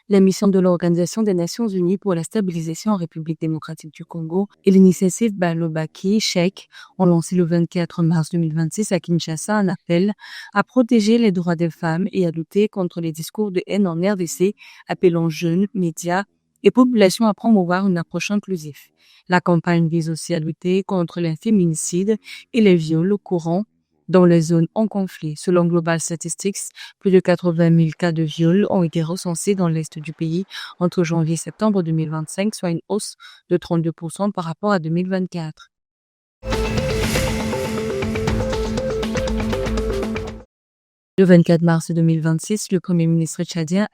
La mission de l'Organisation des Nations Unies pour la stabilisation en République démocratique du Congo et l'initiative Balobaki Cheikh ont lancé le 24 mars 2026 à Kinshasa un appel à protéger les droits des femmes et à lutter contre les discours de haine en RDC, appelant jeunes, médias et populations à promouvoir une approche inclusive. La campagne vise aussi à lutter contre les féminicides et les viols courants dans les zones en conflit. Selon Global Statistics, plus de 80 000 cas de viol ont été recensés dans l'est du pays entre janvier et septembre 2025, soit une hausse de 32% par rapport à 2024. Le 24 mars 2026, le Premier ministre tchadien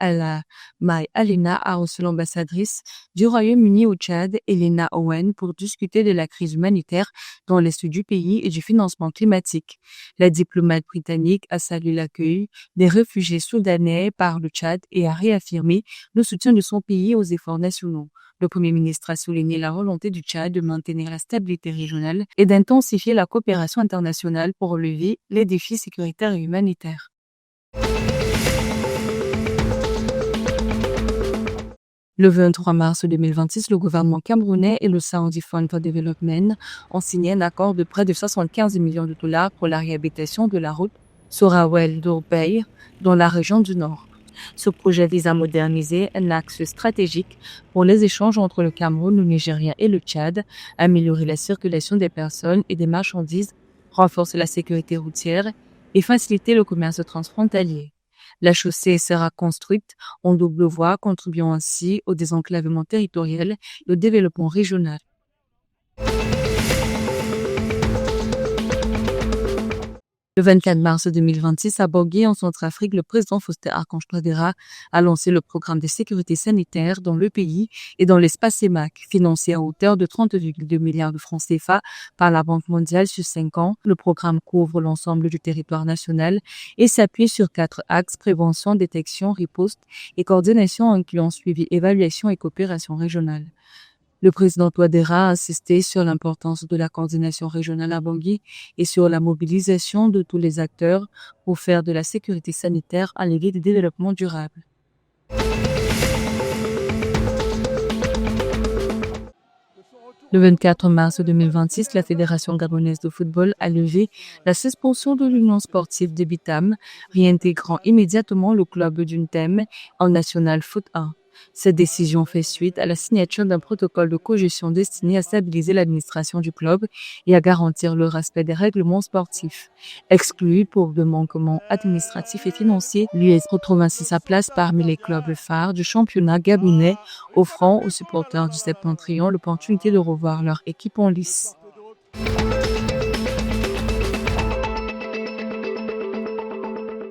May Alena a reçu l'ambassadrice du Royaume-Uni au Tchad, Elena Owen, pour discuter de la crise humanitaire dans l'est du pays et du financement climatique. La diplomate britannique a salué l'accueil des réfugiés soudanais par le Tchad et a réaffirmé le soutien de son pays aux efforts nationaux. Le Premier ministre a souligné la volonté du Tchad de maintenir la stabilité régionale et d'intensifier la coopération internationale pour relever les défis sécuritaires et humanitaires. Le 23 mars 2026, le gouvernement camerounais et le Saudi Fund for Development ont signé un accord de près de 75 millions de dollars pour la réhabilitation de la route Sorawel-Dorbey dans la région du Nord. Ce projet vise à moderniser un axe stratégique pour les échanges entre le Cameroun, le Nigeria et le Tchad, améliorer la circulation des personnes et des marchandises, renforcer la sécurité routière et faciliter le commerce transfrontalier. La chaussée sera construite en double voie, contribuant ainsi au désenclavement territorial et au développement régional. Le 24 mars 2026, à Bangui, en Centrafrique, le président Faustin Archange Touadéra a lancé le programme de sécurité sanitaire dans le pays et dans l'espace CEMAC, financé à hauteur de 30,2 milliards de francs CFA par la Banque mondiale sur 5 ans. Le programme couvre l'ensemble du territoire national et s'appuie sur 4 axes: prévention, détection, riposte et coordination, incluant suivi, évaluation et coopération régionale. Le président Touadéra a insisté sur l'importance de la coordination régionale à Bangui et sur la mobilisation de tous les acteurs pour faire de la sécurité sanitaire un levier de développement durable. Le 24 mars 2026, la Fédération gabonaise de football a levé la suspension de l'Union sportive de Bitam, réintégrant immédiatement le club d'Untem en National Foot 1. Cette décision fait suite à la signature d'un protocole de cogestion destiné à stabiliser l'administration du club et à garantir le respect des règlements sportifs. Exclu pour de manquements administratifs et financiers, l'US retrouve ainsi sa place parmi les clubs phares du championnat gabonais, offrant aux supporters du Septentrion l'opportunité de revoir leur équipe en lice.